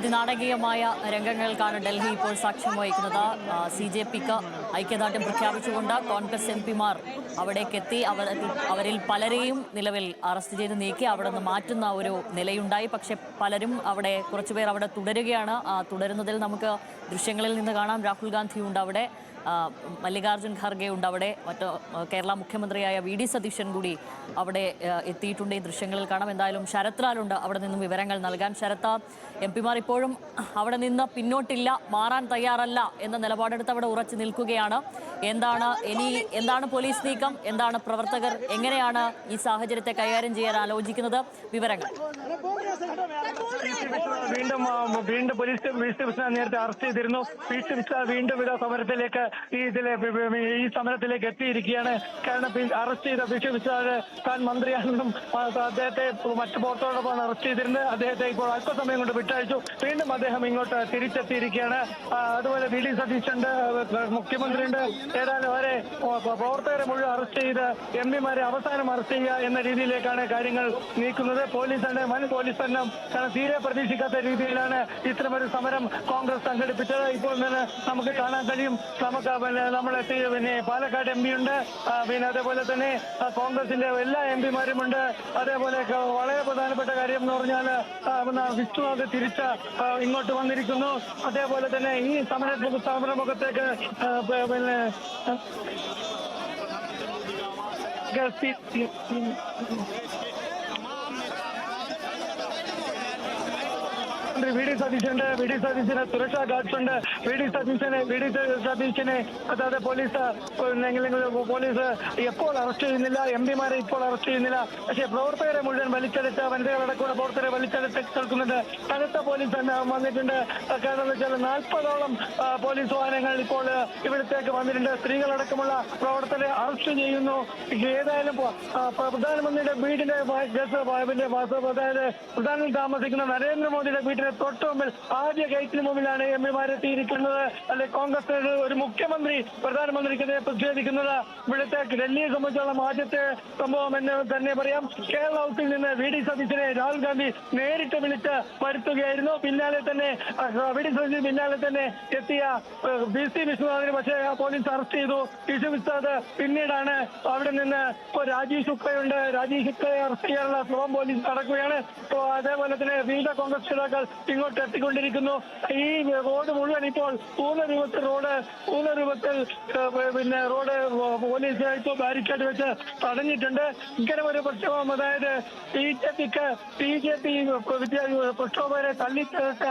അതിനാടകീയമായ രംഗങ്ങൾക്കാണ് ഡൽഹി ഇപ്പോൾ സാക്ഷ്യം വഹിക്കുന്നത്. CJPക്ക് ഐക്യദാർഢ്യം പ്രഖ്യാപിച്ചുകൊണ്ട് കോൺഗ്രസ് MPമാർ അവിടേക്കെത്തി. അവരിൽ പലരെയും നിലവിൽ അറസ്റ്റ് ചെയ്ത് നീക്കി അവിടെ നിന്ന് മാറ്റുന്ന ഒരു നിലയുണ്ടായി. പക്ഷെ പലരും അവിടെ, കുറച്ചുപേർ അവിടെ തുടരുകയാണ്. തുടരുന്നതിൽ നമുക്ക് ദൃശ്യങ്ങളിൽ നിന്ന് കാണാം. രാഹുൽ ഗാന്ധി ഉണ്ട് അവിടെ, മല്ലികാർജ്ജുൻ ഖാർഗെ ഉണ്ട് അവിടെ, കേരള മുഖ്യമന്ത്രിയായ VD സതീശൻ കൂടി അവിടെ എത്തിയിട്ടുണ്ട്. ഈ ദൃശ്യങ്ങളിൽ കാണാം. എന്തായാലും ശരത് ലാലുണ്ട് അവിടെ നിന്നും വിവരങ്ങൾ നൽകാൻ. ശരത്ത്, MPമാർ ഇപ്പോഴും അവിടെ നിന്ന് പിന്നോട്ടില്ല, മാറാൻ തയ്യാറല്ല എന്ന നിലപാടെടുത്ത് അവിടെ ഉറച്ചു നിൽക്കുകയാണ്. എന്താണ് പോലീസ് നീക്കം, എന്താണ് പ്രവർത്തകർ, എങ്ങനെയാണ് ഈ സാഹചര്യത്തെ കൈകാര്യം ചെയ്യാൻ ആലോചിക്കുന്നത്? വിവരങ്ങൾ. വീണ്ടും പോലീസ് നേരത്തെ അറസ്റ്റ് ചെയ്തിരുന്നു. വീണ്ടും സമരത്തിലേക്ക് ഈ സമരത്തിലേക്ക് എത്തിയിരിക്കുകയാണ്. കാരണം അറസ്റ്റ് ചെയ്ത താൻ മന്ത്രിയാണെന്നും അദ്ദേഹത്തെ മറ്റു പുറത്തോടൊപ്പമാണ് അറസ്റ്റ് ചെയ്തിരുന്നത്. അദ്ദേഹത്തെ ഇപ്പോൾ അല്പസമയം കൊണ്ട് വിട്ടയച്ചു. വീണ്ടും അദ്ദേഹം ഇങ്ങോട്ട് തിരിച്ചെത്തിയിരിക്കുകയാണ്. അതുപോലെ VD സതീശുണ്ട്, മുഖ്യമന്ത്രിയുണ്ട്. ഏതായാലും അവരെ പ്രവർത്തകരെ മുഴുവൻ അറസ്റ്റ് ചെയ്ത് MPമാരെ അവസാനം അറസ്റ്റ് ചെയ്യുക എന്ന രീതിയിലേക്കാണ് കാര്യങ്ങൾ നീക്കുന്നത്. പോലീസ് തന്നെ കാരണം തീരെ പ്രതീക്ഷിക്കാത്ത രീതിയിലാണ് ഇത്തരമൊരു സമരം കോൺഗ്രസ് സംഘടിപ്പിച്ചത്. ഇപ്പോൾ തന്നെ നമുക്ക് കാണാൻ കഴിയും. നമ്മളെ പാലക്കാട് MP ഉണ്ട്, അതേപോലെ തന്നെ കോൺഗ്രസിന്റെ എല്ലാ MPമാരുമുണ്ട്. അതേപോലെ വളരെ പ്രധാനപ്പെട്ട കാര്യം എന്ന് പറഞ്ഞാൽ വിഷ്ണുനാഥ് ഇങ്ങോട്ട് വന്നിരിക്കുന്നു. അതേപോലെ തന്നെ ഈ സമരമുഖത്തേക്ക് VD സതീശന് സുരക്ഷാ ഗാർഡ്സ് ഉണ്ട്. VD സതീശനെ അതായത് പോലീസ് എപ്പോൾ അറസ്റ്റ് ചെയ്യുന്നില്ല, MPമാരെ ഇപ്പോൾ അറസ്റ്റ് ചെയ്യുന്നില്ല. പക്ഷേ പ്രവർത്തകരെ മുഴുവൻ വലിച്ചെടുത്ത്, വനിതകളടക്കമുള്ള പ്രവർത്തകരെ വലിച്ചെടുത്ത് കേൾക്കുന്നുണ്ട്. കനത്ത പോലീസ് തന്നെ വന്നിട്ടുണ്ട്. കാരണം എന്ന് വെച്ചാൽ 40ഓളം പോലീസ് വാഹനങ്ങൾ ഇപ്പോൾ ഇവിടത്തേക്ക് വന്നിട്ടുണ്ട്. സ്ത്രീകളടക്കമുള്ള പ്രവർത്തകരെ അറസ്റ്റ് ചെയ്യുന്നു. ഏതായാലും പ്രധാനമന്ത്രിയുടെ വീടിന്റെ അതായത് പ്രധാനമന്ത്രി താമസിക്കുന്ന നരേന്ദ്രമോദിയുടെ വീട്ടിലെ തൊട്ട് മുമ്പിൽ ആദ്യ ഗേറ്റിന് മുമ്പിലാണ് MPമാർ എത്തിയിരിക്കുന്നത്. അല്ലെ കോൺഗ്രസ് ഒരു മുഖ്യമന്ത്രി പ്രധാനമന്ത്രിക്കെതിരെ പ്രതിഷേധിക്കുന്നത്. ഇവിടുത്തെ ഡൽഹിയെ സംബന്ധിച്ചോളം ആദ്യത്തെ സംഭവം എന്ന് തന്നെ പറയാം. കേരള ഹൗസിൽ നിന്ന് VD സതീശനെ രാഹുൽ ഗാന്ധി നേരിട്ട് വിളിച്ച് വരുത്തുകയായിരുന്നു. പിന്നാലെ തന്നെ VD സതീശന് പിന്നാലെ തന്നെ എത്തിയ PC വിശ്വനാഥിനെ പക്ഷേ പോലീസ് അറസ്റ്റ് ചെയ്തു. വിശ്വനാഥ് പിന്നീടാണ് അവിടെ നിന്ന് ഇപ്പോൾ രാജീവ് ശുക്ലയുണ്ട്. രാജീവ് ശുക്ലയെ അറസ്റ്റ് ചെയ്യാനുള്ള ശ്രമം പോലീസ് നടക്കുകയാണ്. അതേപോലെ തന്നെ വിവിധ കോൺഗ്രസ് നേതാക്കൾ ഇങ്ങോട്ട് എത്തിക്കൊണ്ടിരിക്കുന്നു. ഈ റോഡ് മുഴുവൻ ഇപ്പോൾ പൂർണ്ണരൂപത്തിൽ റോഡ് പോലീസ് ഇപ്പോൾ ബാരിക്കേഡ് വെച്ച് തടഞ്ഞിട്ടുണ്ട്. ഇങ്ങനെ ഒരു പ്രക്ഷോഭം, അതായത് BJP പ്രക്ഷോഭകരെ തള്ളിച്ചേർത്ത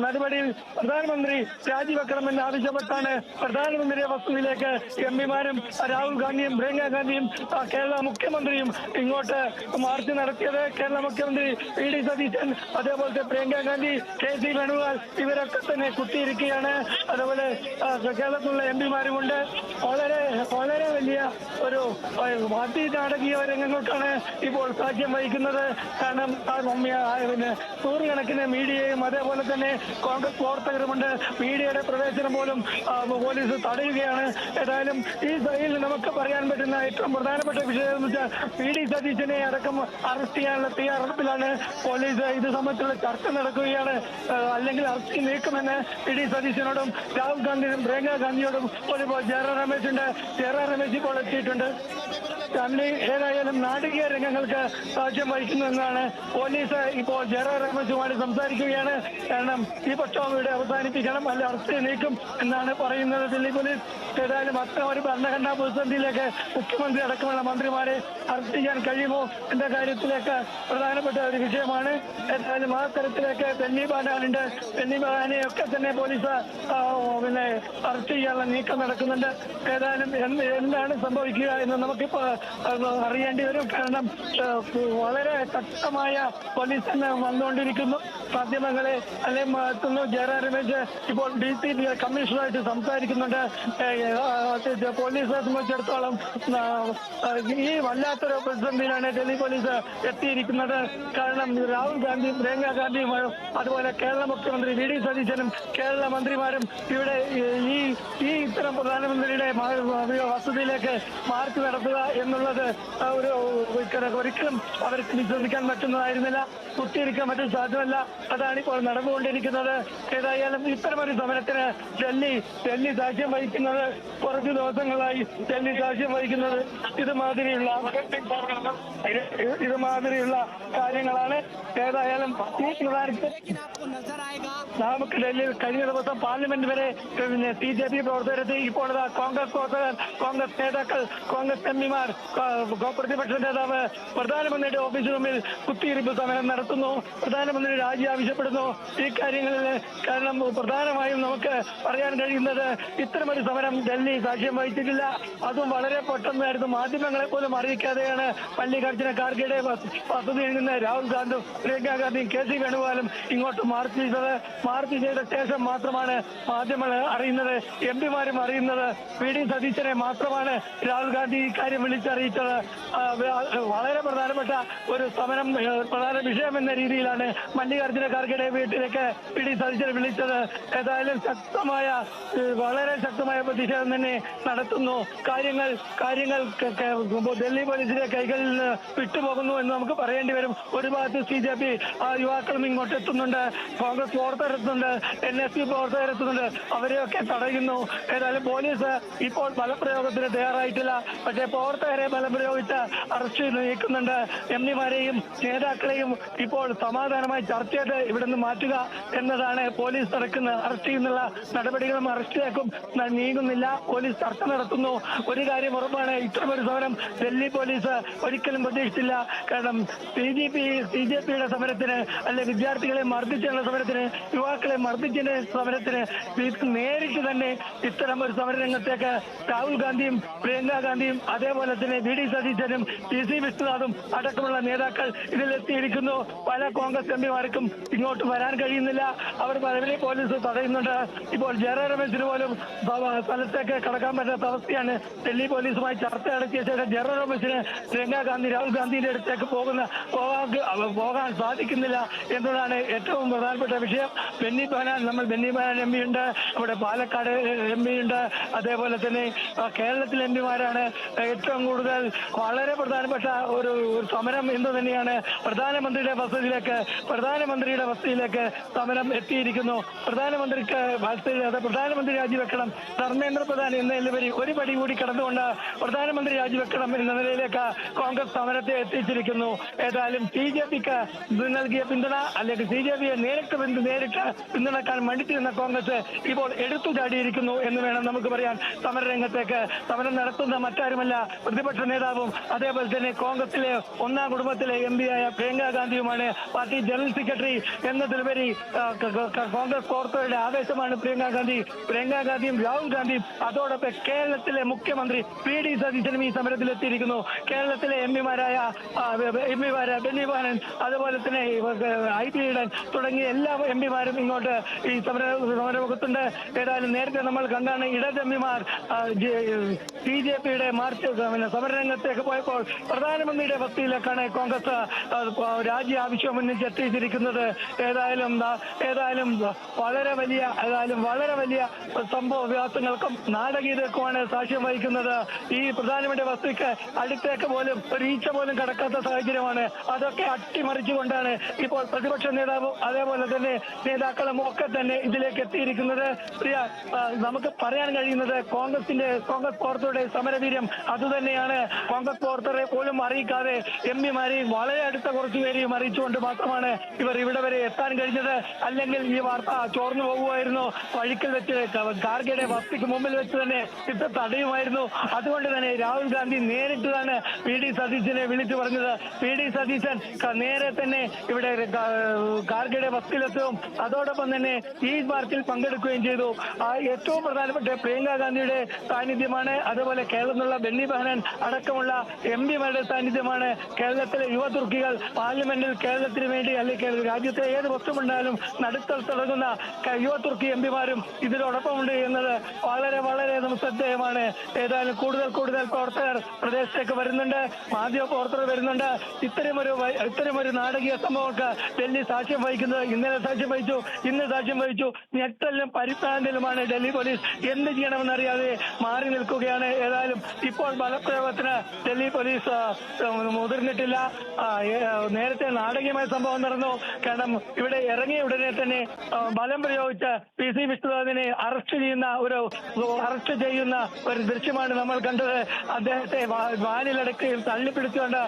നടപടിയിൽ പ്രധാനമന്ത്രി രാജിവെക്കണമെന്ന് ആവശ്യപ്പെട്ടാണ് പ്രധാനമന്ത്രിയുടെ വസതിയിലേക്ക് MPമാരും രാഹുൽ ഗാന്ധിയും പ്രിയങ്ക ഗാന്ധിയും കേരള മുഖ്യമന്ത്രിയും ഇങ്ങോട്ട് മാർച്ച് നടത്തിയത്. കേരള മുഖ്യമന്ത്രി VD സതീശൻ, അതേപോലത്തെ പ്രിയങ്ക ഗാന്ധി, KC വേണുഗോപാൽ ഇവരൊക്കെ തന്നെ കുത്തിയിരിക്കുകയാണ്. അതുപോലെ കേരളത്തിലുള്ള MPമാരുമുണ്ട്. വളരെ വലിയ ഒരു അതിനാടകീയ രംഗങ്ങൾക്കാണ് ഇപ്പോൾ സാക്ഷ്യം വഹിക്കുന്നത്. കാരണം നൂറുകണക്കിന് മീഡിയയും അതേപോലെ തന്നെ കോൺഗ്രസ് പ്രവർത്തകരുമുണ്ട്. മീഡിയയുടെ പ്രവേശനം പോലും പോലീസ് തടയുകയാണ്. ഏതായാലും ഈ സഭയിൽ നമുക്ക് പറയാൻ പറ്റുന്ന ഏറ്റവും പ്രധാനപ്പെട്ട വിഷയം എന്ന് വെച്ചാൽ VD സതീശനെ അടക്കം അറസ്റ്റ് ചെയ്യാനുള്ള തയ്യാറെടുപ്പിലാണ് പോലീസ്. ഇത് സംബന്ധിച്ചുള്ള ചർച്ച നടക്കുകയാണ്. അല്ലെങ്കിൽ അറസ്റ്റ് നീക്കുമെന്ന് VD സതീശനോടും രാഹുൽ ഗാന്ധിയും പ്രിയങ്ക ഗാന്ധിയോടും ഇപ്പോൾ ജയറാം രമേശ് ഇപ്പോൾ എത്തിയിട്ടുണ്ട്. ഏതായാലും നാടകീയ രംഗങ്ങൾക്ക് സാക്ഷ്യം വഹിക്കുന്നുവെന്നാണ് പോലീസ് ഇപ്പോൾ ജയറാം രമേശുമായി സംസാരിക്കുകയാണ്. കാരണം ഈ പ്രക്ഷോഭം ഇവിടെ അവസാനിപ്പിക്കണം, അല്ല അറസ്റ്റ് നീക്കും എന്നാണ് പറയുന്നത് ദില്ലി പോലീസ്. ഏതായാലും അത്തരം ഒരു ഭരണഘടനാ പ്രതിസന്ധിയിലേക്ക് മുഖ്യമന്ത്രി അടക്കമുള്ള മന്ത്രിമാരെ അറസ്റ്റ് ചെയ്യാൻ കഴിയുമോ എന്ന കാര്യത്തിലേക്ക് പ്രധാനപ്പെട്ട ഒരു വിഷയമാണ്. ഏതായാലും ആ തരത്തിലേക്ക് ബെന്നി ബെഹാനെയൊക്കെ തന്നെ പോലീസ് അറസ്റ്റ് ചെയ്യാനുള്ള നീക്കം നടക്കുന്നുണ്ട്. ഏതായാലും എന്താണ് സംഭവിക്കുക എന്ന് നമുക്കിപ്പോൾ അറിയേണ്ടി വരും. കാരണം വളരെ ശക്തമായ പോലീസ് തന്നെ വന്നുകൊണ്ടിരിക്കുന്നു. മാധ്യമങ്ങളെ അല്ലെങ്കിൽ ജയറാം രമേശ് ഇപ്പോൾ DC കമ്മീഷണറായിട്ട് സംസാരിക്കുന്നുണ്ട്. പോലീസിനെ സംബന്ധിച്ചിടത്തോളം ഈ വല്ലാത്തൊരു പ്രതിസന്ധിയിലാണ് ഡൽഹി പോലീസ് എത്തിയിരിക്കുന്നത്. കാരണം രാഹുൽ ഗാന്ധിയും പ്രിയങ്ക ഗാന്ധിയും അതുപോലെ കേരള മുഖ്യമന്ത്രി VD സതീശനും കേരള മന്ത്രിമാരും ഇവിടെ ഈ ഇത്തരം പ്രധാനമന്ത്രിയുടെ വസതിയിലേക്ക് മാർച്ച് നടത്തുക എന്നുള്ളത് ഒരിക്കലും അവർക്ക് വിശ്വസിക്കാൻ പറ്റുന്നതായിരുന്നില്ല. കുത്തിയിരിക്കാൻ മറ്റും സാധ്യമല്ല. അതാണ് ഇപ്പോൾ നടന്നുകൊണ്ടിരിക്കുന്നത്. ഏതായാലും ഇത്തരമൊരു സമരത്തിന് ഡൽഹി സാക്ഷ്യം വഹിക്കുന്നത് കുറച്ചു ദിവസങ്ങളായി ഡൽഹി സാക്ഷ്യം വഹിക്കുന്നത് ഇതുമാതിരിയുള്ള കാര്യങ്ങളാണ്. ഏതായാലും ഈ നമുക്ക് ഡൽഹിയിൽ കഴിഞ്ഞ ദിവസം പാർലമെന്റ് വരെ CJP പ്രവർത്തകരെത്തി. ഇപ്പോൾ കോൺഗ്രസ് നേതാക്കൾ, കോൺഗ്രസ് എംപിമാർ, പ്രതിപക്ഷ നേതാവ് പ്രധാനമന്ത്രിയുടെ ഓഫീസിന് മുമ്പിൽ കുത്തിയിരിപ്പ് സമരം നടത്തുന്നു. പ്രധാനമന്ത്രി രാജി ആവശ്യപ്പെടുന്നു. ഈ കാര്യങ്ങളിൽ കാരണം പ്രധാനമായും നമുക്ക് പറയാൻ കഴിയുന്നത് ഇത്തരമൊരു സമരം ഡൽഹി സാക്ഷ്യം വഹിച്ചിട്ടില്ല. അതും വളരെ പെട്ടെന്നായിരുന്നു. മാധ്യമങ്ങളെ പോലും അറിയിക്കാതെയാണ് മല്ലികാർജ്ജുന ഖാർഗെയുടെ വസതിയിൽ നിന്ന് രാഹുൽ ഗാന്ധിയും പ്രിയങ്ക ഗാന്ധിയും KC വേണുഗോപാലും ഇങ്ങോട്ട് മാർച്ച് ചെയ്തത്. മാർച്ച് ചെയ്ത ശേഷം മാത്രമാണ് മാധ്യമങ്ങൾ അറിയുന്നത്, MP-മാരും അറിയുന്നത്. VD സതീശനെ മാത്രമാണ് രാഹുൽ ഗാന്ധി ഇക്കാര്യം വിളിച്ചറിയിച്ചത്. വളരെ പ്രധാനപ്പെട്ട ഒരു സമരം, പ്രധാന വിഷയം എന്ന രീതിയിലാണ് മല്ലികാർജ്ജുന ഖാർഗെയുടെ വീട്ടിലേക്ക് VD സതീശനെ വിളിച്ചത്. ഏതായാലും വളരെ ശക്തമായ പ്രതിഷേധം തന്നെ നടത്തുന്നു. കാര്യങ്ങൾ ഡൽഹി പോലീസിന്റെ കൈകളിൽ നിന്ന് വിട്ടുപോകുന്നു എന്ന് നമുക്ക് പറയേണ്ടി വരും. ഒരു ഭാഗത്ത് CJP യുവാക്കളും ഇങ്ങോട്ട് എത്തുന്നുണ്ട്, കോൺഗ്രസ് പ്രവർത്തകരെത്തുന്നുണ്ട്, NSP പ്രവർത്തകരെത്തുന്നുണ്ട്. അവരെയൊക്കെ തടയുന്നു. ഏതായാലും പോലീസ് ഇപ്പോൾ ബലപ്രയോഗത്തിന് തയ്യാറായിട്ടില്ല. പക്ഷേ പ്രവർത്തകരെ ബലം പ്രയോഗിച്ച് അറസ്റ്റ് നീക്കുന്നുണ്ട്. MD-മാരെയും നേതാക്കളെയും ഇപ്പോൾ സമാധാനമായി ചർച്ച ചെയ്ത് ഇവിടുന്ന് മാറ്റുക എന്നതാണ് പോലീസ് നടക്കുന്നത്. അറസ്റ്റ് ചെയ്യുന്നുള്ള നടപടികളും അറസ്റ്റിലേക്കും നീങ്ങുന്നില്ല. പോലീസ് ചർച്ച നടത്തുന്നു. ഒരു കാര്യം ഉറപ്പാണ്, ഇത്തരമൊരു സമരം ഡൽഹി പോലീസ് ഒരിക്കലും പ്രതീക്ഷിച്ചില്ല. കാരണം CJPയുടെ സമരത്തിന്, അല്ലെ വിദ്യാർത്ഥികളെ മർദ്ദിച്ചുള്ള സമരത്തിന്, യുവാക്കളെ മർദ്ദിച്ചതിന്റെ സമരത്തിന് നേരിട്ട് തന്നെ ഇത്തരം ഒരു സമരരംഗത്തേക്ക് രാഹുൽ ഗാന്ധിയും പ്രിയങ്ക ഗാന്ധിയും അതേപോലെ തന്നെ VD സതീശനും PC വിശ്വനാഥും അടക്കമുള്ള നേതാക്കൾ ഇതിലെത്തിയിരിക്കുന്നു. പല കോൺഗ്രസ് MP-മാർക്കും ഇങ്ങോട്ട് വരാൻ കഴിയുന്നില്ല. അവർ പലവരെയും പോലീസ് തടയുന്നുണ്ട്. ഇപ്പോൾ ജയറാം രമേശിന് പോലും സ്ഥലത്തേക്ക് കടക്കാൻ പറ്റാത്ത അവസ്ഥയാണ്. ഡൽഹി പോലീസുമായി ചർച്ച നടത്തിയ ശേഷം ജയറാം രമേശിന് പ്രിയങ്ക ഗാന്ധി രാഹുൽ ഗാന്ധിയുടെ അടുത്തേക്ക് പോകാൻ സാധിക്കുന്നില്ല എന്നതാണ് ഏറ്റവും പ്രധാനപ്പെട്ട വിഷയം. ബെന്നി ബെഹനാൻ MP ഉണ്ട്, അവിടെ പാലക്കാട് MP ഉണ്ട്, അതേപോലെ തന്നെ കേരളത്തിലെ MP-മാരാണ് ഏറ്റവും കൂടുതൽ. വളരെ പ്രധാനപ്പെട്ട ഒരു സമരം എന്ന് തന്നെയാണ്. പ്രധാനമന്ത്രിയുടെ വസതിയിലേക്ക് സമരം എത്തിയിരിക്കുന്നു. പ്രധാനമന്ത്രി രാജിവെക്കണം, ധർമ്മേന്ദ്ര പ്രധാൻ എന്നതിലുപരി ഒരു പടി കൂടി കടന്നുകൊണ്ട് പ്രധാനമന്ത്രി രാജിവെക്കണം എന്ന നിലയിലേക്ക് കോൺഗ്രസ് സമരത്തെ എത്തിച്ചിരിക്കുന്നു. ഏതായാലും CJPക്ക് നൽകിയ പിന്തുണ, അല്ലെങ്കിൽ CJPയെ നേരിട്ട് പിന്തുണക്കാൻ മടിച്ചിരുന്ന കോൺഗ്രസ് ഇപ്പോൾ എടുത്തു ചാടിയിരിക്കുന്നു എന്ന് വേണം നമുക്ക് പറയാൻ. സമരരംഗത്തേക്ക് സമരം നടത്തുന്ന മറ്റാരുമല്ല, പ്രതിപക്ഷ നേതാവും അതേപോലെ തന്നെ കോൺഗ്രസിലെ ഒന്നാം കുടുംബത്തിലെ MP-യായ പ്രിയങ്ക ഗാന്ധിയുമാണ്. പാർട്ടി ജനറൽ സെക്രട്ടറി എന്നതിലുപരി കോൺഗ്രസ് പ്രവർത്തകരുടെ ആവേശമാണ് പ്രിയങ്ക ഗാന്ധിയും രാഹുൽ ഗാന്ധിയും. അതോടൊപ്പം കേരളത്തിലെ മുഖ്യമന്ത്രി VD സതീശനും ഈ സമരത്തിലെത്തിയിരിക്കുന്നു. കേരളത്തിലെ MP-മാരായ ബെന്നി ബെഹനാൻ, അതുപോലെ തന്നെ IP ഈഡൻ തുടങ്ങിയ എല്ലാ MP-മാരും ഇങ്ങോട്ട് ഈ സമരമുഖത്തുണ്ട്. ഏതായാലും നേരത്തെ നമ്മൾ കണ്ടാണ് ഇടത് MP-മാർ CJPയുടെ മാർച്ച് സമരരംഗത്തേക്ക് പോയപ്പോൾ പ്രധാനമന്ത്രിയുടെ വസതിയിലേക്കാണ് കോൺഗ്രസ് രാജി ആവശ്യം ഉന്നയിച്ചെത്തിയിരിക്കുന്നത്. ഏതായാലും വളരെ വലിയ സംഭവ വികാസങ്ങൾക്കും നാടകീയതക്കുമാണ് സാക്ഷ്യം വഹിക്കുന്നത്. ഈ പ്രധാനമന്ത്രിയുടെ വസതിക്ക് അടുത്തേക്ക് പോലും ഒരു ഈച്ച പോലും കടക്കാത്ത സാഹചര്യമാണ്. അതൊക്കെ അട്ടിമറിച്ചുകൊണ്ടാണ് ഇപ്പോൾ പ്രതിപക്ഷ നേതാവും അതേപോലെ തന്നെ നേതാക്കളും ഒക്കെ തന്നെ ഇതിലേക്ക് എത്തിയിരിക്കുന്നത്. നമുക്ക് പറയാൻ കഴിയുന്നത് കോൺഗ്രസ് പ്രവർത്തകരുടെ സമരവീര്യം അതുതന്നെയാണ്. കോൺഗ്രസ് പ്രവർത്തകരെ പോലും അറിയിക്കാതെ MP-മാരെയും വളരെ അടുത്ത കുറച്ചുപേരെയും അറിയിച്ചുകൊണ്ട് മാത്രമാണ് ഇവർ ഇവിടെ വരെ എത്താൻ കഴിഞ്ഞത്. അല്ലെങ്കിൽ ഈ വാർത്ത ചോർന്നു പോകുമായിരുന്നു. വഴിക്കൽ വെച്ച് ഖാർഗെയുടെ വസതിക്ക് മുമ്പിൽ വെച്ച് തന്നെ ഇത് തടയുമായിരുന്നു. അതുകൊണ്ട് തന്നെ രാഹുൽ ഗാന്ധി നേരിട്ടാണ് VD സതീശനെ വിളിച്ചു പറഞ്ഞത്. VD സതീശൻ നേരെ തന്നെ ഇവിടെ ഖാർഗെയുടെ വസതിയിലെത്തും, അതോടൊപ്പം തന്നെ ഈ മാർച്ചിൽ പങ്കെടുക്കുകയും ചെയ്തു. ഏറ്റവും പ്രധാനപ്പെട്ട പ്രിയങ്ക ഗാന്ധിയുടെ സാന്നിധ്യമാണ്. അതുപോലെ കേരളത്തിലുള്ള ബെന്നി ബെഹനാൻ അടക്കമുള്ള MP-മാരുടെ സാന്നിധ്യമാണ്. കേരളത്തിലെ യുവതുർക്കികൾ പാർലമെന്റിൽ കേരളത്തിന് വേണ്ടി, അല്ലെങ്കിൽ രാജ്യത്തെ ഏത് പ്രശ്നമുണ്ടായാലും നടുത്തൽ തുടങ്ങുന്ന യുവതുർക്കി MP-മാരും ഇതിനോടൊപ്പമുണ്ട് എന്നത് വളരെ ശ്രദ്ധേയമാണ്. ഏതായാലും കൂടുതൽ പ്രവർത്തകർ പ്രദേശത്തേക്ക് വരുന്നുണ്ട്, മാധ്യമ പ്രവർത്തകർ വരുന്നുണ്ട്. ഇത്തരമൊരു നാടകീയ സംഭവങ്ങൾക്ക് ഡൽഹി സാക്ഷ്യം വഹിക്കുന്നത്. ഇന്നലെ സാക്ഷ്യം വഹിച്ചു, ഇന്ന് സാക്ഷ്യം വഹിച്ചു. ഞെട്ടലിലും പരിഭ്രാന്തിയിലുമാണ് ഡൽഹി പോലീസ്. എന്ത് ചെയ്യണമെന്നറിയാതെ മാറി നിൽക്കുകയാണ്. ഏതായാലും ഇപ്പോൾ ബലപ്രയോഗത്തിന് ഡൽഹി പോലീസ് മുതിർന്നിട്ടില്ല. നേരത്തെ നാടകീയമായ സംഭവം നടന്നു. കാരണം ഇവിടെ ഇറങ്ങിയ ഉടനെ തന്നെ ബലം പ്രയോഗിച്ച് PC വിശ്വനാഥിനെ അറസ്റ്റ് ചെയ്യുന്ന ഒരു ദൃശ്യമാണ് നമ്മൾ കണ്ടത്. അദ്ദേഹത്തെ വാനിലടക്കുകയും തള്ളിപ്പിടിച്ചുകൊണ്ട്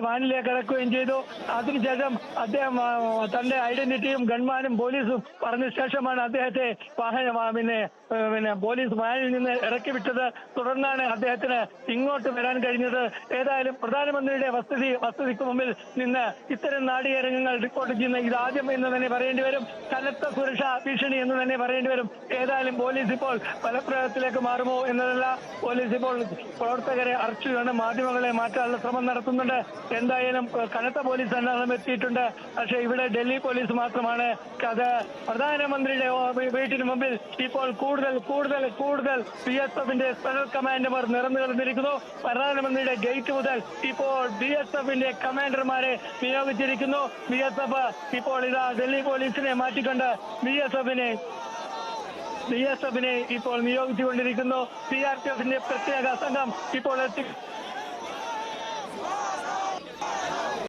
വാനിലേക്ക് ഇറക്കുകയും ചെയ്തു. അതിനുശേഷം അദ്ദേഹം തന്റെ ഐഡന്റിറ്റിയും ഗൺമാനും പോലീസും പറഞ്ഞ ശേഷമാണ് അദ്ദേഹത്തെ പോലീസ് വാനിൽ നിന്ന് ഇറക്കി വിട്ടത്. തുടർന്നാണ് അദ്ദേഹത്തിന് ഇങ്ങോട്ട് വരാൻ കഴിഞ്ഞത്. ഏതായാലും പ്രധാനമന്ത്രിയുടെ വസതിക്ക് മുമ്പിൽ നിന്ന് ഇത്തരം നാടകീയരംഗങ്ങൾ റിപ്പോർട്ട് ചെയ്യുന്ന ഇതാദ്യം എന്ന് തന്നെ പറയേണ്ടി വരും. കനത്ത സുരക്ഷാ ഭീഷണി എന്ന് തന്നെ പറയേണ്ടി വരും. ഏതായാലും പോലീസ് ഇപ്പോൾ ഫലപ്രയോഗത്തിലേക്ക് മാറുമോ എന്നതല്ല, പോലീസ് ഇപ്പോൾ പ്രവർത്തകരെ അറസ്റ്റ് ചെയ്തുകൊണ്ട് മാധ്യമങ്ങളെ മാറ്റാനുള്ള ശ്രമം നടത്തുന്നുണ്ട്. എന്തായാലും കനത്ത പോലീസ് സന്നാഹം എത്തിയിട്ടുണ്ട്. പക്ഷേ ഇവിടെ ഡൽഹി പോലീസ് മാത്രമാണ്. അത് പ്രധാനമന്ത്രിയുടെ വീട്ടിന് മുമ്പിൽ ഇപ്പോൾ കൂടുതൽ BSFന്റെ സ്പെഷ്യൽ കമാൻഡർമാർ നിറഞ്ഞിരിക്കുന്നു. പ്രധാനമന്ത്രിയുടെ ഗേറ്റ് മുതൽ ഇപ്പോൾ BSFന്റെ കമാൻഡർമാരെ നിയോഗിച്ചിരിക്കുന്നു. BSF ഇപ്പോൾ ഇതാ ഡൽഹി പോലീസിനെ മാറ്റിക്കൊണ്ട് BSFനെ ഇപ്പോൾ നിയോഗിച്ചുകൊണ്ടിരിക്കുന്നു. CRPFന്റെ പ്രത്യേക സംഘം ഇപ്പോൾ എത്തി.